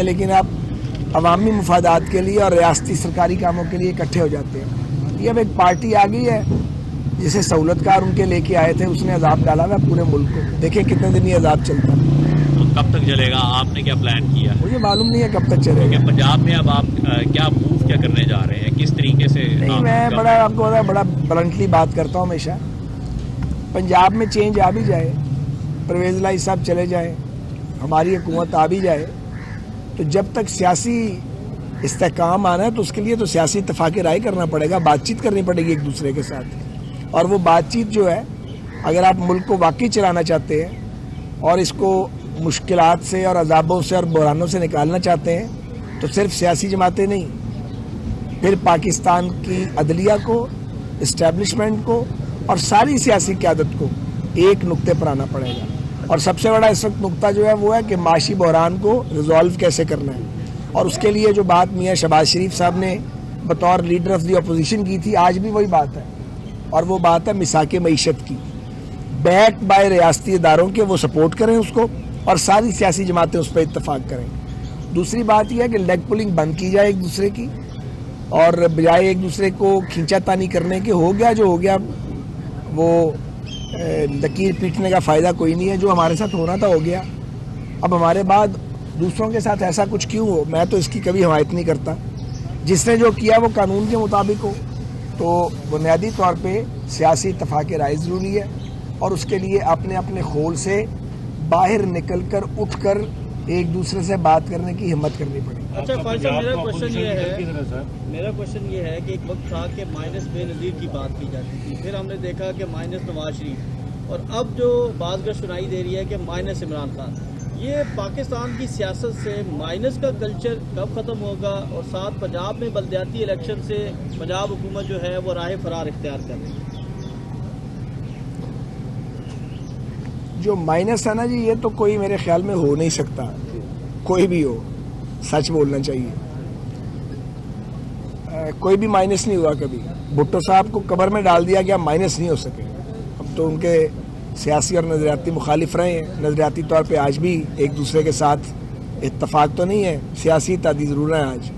لیکن آپ عوامی مفادات کے لیے اور ریاستی سرکاری کاموں کے لیے اکٹھے ہو جاتے ہیں. یہ اب ایک پارٹی آ گئی ہے جسے سہولت کار ان کے لے کے آئے تھے, اس نے عذاب ڈالا ہوا پورے ملک کو. دیکھیں کتنے دن یہ عذاب چلتا ہے. تو کب تک چلے گا؟ آپ نے کیا پلان کیا؟ مجھے معلوم نہیں ہے کب تک چلے گا. پنجاب میں اب آپ کیا موو کیا کرنے جا رہے ہیں, کس طریقے سے؟ نہیں, میں آپ کو بڑا بلنٹلی بات کرتا ہوں ہمیشہ. پنجاب میں چینج آ بھی جائے, پرویز الہی صاحب چلے جائیں, ہماری حکومت آ بھی جائے, تو جب تک سیاسی استحکام آنا ہے تو اس کے لیے تو سیاسی اتفاق رائے کرنا پڑے گا, بات چیت کرنی پڑے گی ایک دوسرے کے ساتھ. اور وہ بات چیت جو ہے, اگر آپ ملک کو واقعی چلانا چاہتے ہیں اور اس کو مشکلات سے اور عذابوں سے اور بحرانوں سے نکالنا چاہتے ہیں, تو صرف سیاسی جماعتیں نہیں, پھر پاکستان کی عدلیہ کو, اسٹیبلشمنٹ کو اور ساری سیاسی قیادت کو ایک نقطے پر آنا پڑے گا. اور سب سے بڑا اس وقت نقطہ جو ہے وہ ہے کہ معاشی بحران کو ریزالو کیسے کرنا ہے. اور اس کے لیے جو بات میاں شہباز شریف صاحب نے بطور لیڈر آف دی اپوزیشن کی تھی, آج بھی وہی بات ہے, اور وہ بات ہے مساق معیشت کی. بیک بائی ریاستی اداروں کے, وہ سپورٹ کریں اس کو اور ساری سیاسی جماعتیں اس پہ اتفاق کریں. دوسری بات یہ ہے کہ لیگ پولنگ بند کی جائے ایک دوسرے کی, اور بجائے ایک دوسرے کو کھینچا تانی کرنے کے, ہو گیا جو ہو گیا, وہ لکیر پیٹنے کا فائدہ کوئی نہیں ہے. جو ہمارے ساتھ ہونا تھا ہو گیا, اب ہمارے بعد دوسروں کے ساتھ ایسا کچھ کیوں ہو. میں تو اس کی کبھی حمایت نہیں کرتا. جس نے جو کیا وہ قانون کے مطابق ہو. تو بنیادی طور پہ سیاسی اتفاق رائے ضروری ہے, اور اس کے لیے اپنے اپنے خول سے باہر نکل کر اٹھ کر ایک دوسرے سے بات کرنے کی ہمت کرنی پڑے. اچھا فارغ صاحب, میرا کوشچن یہ ہے کہ ایک وقت تھا کہ مائنس بے نظیر کی بات کی جاتی تھی, پھر ہم نے دیکھا کہ مائنس نواز شریف, اور اب جو بات کا سنائی دے رہی ہے کہ مائنس عمران خان. یہ پاکستان کی سیاست سے مائنس کا کلچر کب ختم ہوگا؟ اور ساتھ پنجاب میں بلدیاتی الیکشن سے پنجاب حکومت جو ہے وہ راہ فرار اختیار کر رہی ہے. جو مائنس ہے نا جی, یہ تو کوئی میرے خیال میں ہو نہیں سکتا, کوئی بھی ہو, سچ بولنا چاہیے. کوئی بھی مائنس نہیں ہوا کبھی. بھٹو صاحب کو قبر میں ڈال دیا گیا, مائنس نہیں ہو سکے. اب تو ان کے سیاسی اور نظریاتی مخالف رہے ہیں, نظریاتی طور پہ آج بھی ایک دوسرے کے ساتھ اتفاق تو نہیں ہے, سیاسی تعدی ضرور ہے آج.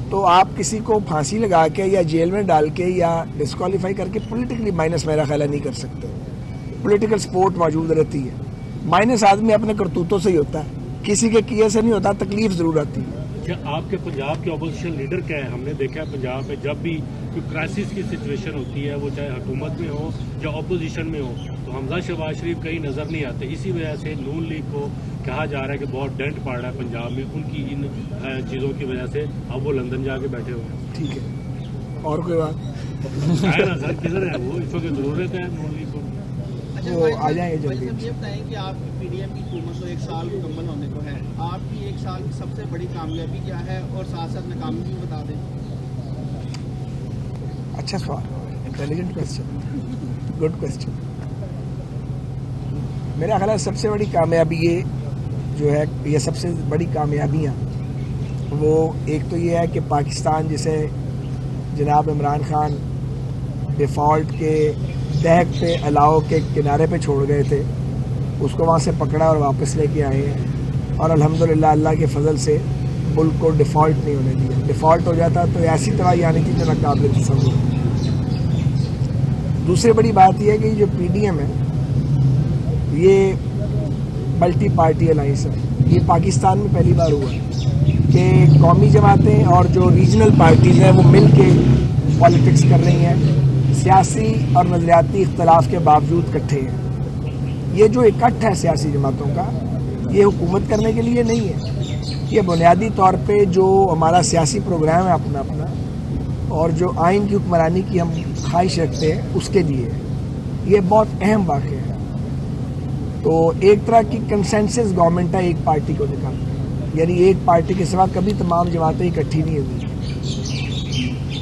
تو آپ کسی کو پھانسی لگا کے یا جیل میں ڈال کے یا ڈسکوالیفائی کر کے پولیٹیکلی مائنس میرا خیال ہے نہیں کر سکتے. پولیٹیکل سپورٹ موجود رہتی ہے. مائنس آدمی اپنے کرتوتوں سے ہی ہوتا ہے, کسی کے کیے سے نہیں ہوتا. تکلیف ضرور آتی ہے. کیا آپ کے پنجاب کے اپوزیشن لیڈر کیا ہے؟ ہم نے دیکھا ہے پنجاب میں جب بھی کوئی کرائسس کی سچویشن ہوتی ہے, وہ چاہے حکومت میں ہو یا اپوزیشن میں ہو, تو حمزہ شہباز شریف کہیں نظر نہیں آتے. اسی وجہ سے نون لیگ کو کہا جا رہا ہے کہ بہت ڈنٹ پڑ رہا ہے پنجاب میں ان کی ان چیزوں کی وجہ سے. اب وہ لندن جا کے بیٹھے ہوئے ہیں. ٹھیک ہے, اور کوئی بات ہے نا سر, کدھر ہے وہ, اس وقت ضرورت ہے نون لیگ کو. وہ آ جائیں گے جلدی. یہ بتائیں کہ آپ کی پی ڈی ایم کی حکومت کو 1 سال مکمل ہونے کو ہے, آپ کی 1 سال کی سب سے بڑی کامیابی کیا ہے, اور ساتھ ساتھ ناکامی بھی بتا دیں. اچھا سوال, انٹیلیجنٹ کوسچن, گڈ کوسچن. میرا خیال ہے سب سے بڑی کامیابی یہ جو ہے, یہ سب سے بڑی کامیابیاں وہ ایک تو یہ ہے کہ پاکستان جسے جناب عمران خان ڈیفالٹ کے دہک پہ الاؤ کے کنارے پہ چھوڑ گئے تھے, اس کو وہاں سے پکڑا اور واپس لے کے آئے ہیں. اور الحمدللہ اللہ کے فضل سے ملک کو ڈیفالٹ نہیں ہونے دیا. ڈیفالٹ ہو جاتا تو ایسی تباہی آنے کی جو ناقابل تصور. دوسری بڑی بات یہ ہے کہ جو پی ڈی ایم ہے یہ ملٹی پارٹی الائنس ہے. یہ پاکستان میں پہلی بار ہوا ہے کہ قومی جماعتیں اور جو ریجنل پارٹیز ہیں وہ مل کے پالیٹکس کر رہی ہیں, سیاسی اور نظریاتی اختلاف کے باوجود اکٹھے ہیں. یہ جو اکٹھ ہے سیاسی جماعتوں کا, یہ حکومت کرنے کے لیے نہیں ہے. یہ بنیادی طور پہ جو ہمارا سیاسی پروگرام ہے اپنا اپنا, اور جو آئین کی حکمرانی کی ہم خواہش رکھتے ہیں اس کے لیے یہ بہت اہم واقعہ ہے. تو ایک طرح کی کنسنسس گورنمنٹ ہے ایک پارٹی کو نکالنا, یعنی ایک پارٹی کے سوا کبھی تمام جماعتیں اکٹھی نہیں ہوئی.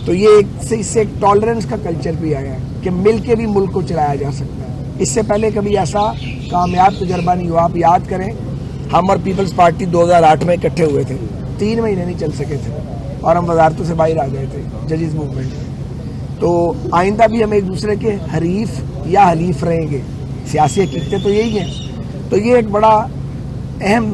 تو یہ اس سے ایک ٹالرنس کا کلچر بھی آیا ہے کہ مل کے بھی ملک کو چلایا جا سکتا ہے. اس سے پہلے کبھی ایسا کامیاب تجربہ نہیں ہوا. آپ یاد کریں, ہم اور پیپلز پارٹی 2008 میں اکٹھے ہوئے تھے, 3 مہینے نہیں چل سکے تھے اور ہم وزارتوں سے باہر آ گئے تھے ججز موومنٹ. تو آئندہ بھی ہم ایک دوسرے کے حریف یا حلیف رہیں گے. سیاسی حقیقتیں تو یہی ہیں. تو یہ ایک بڑا اہم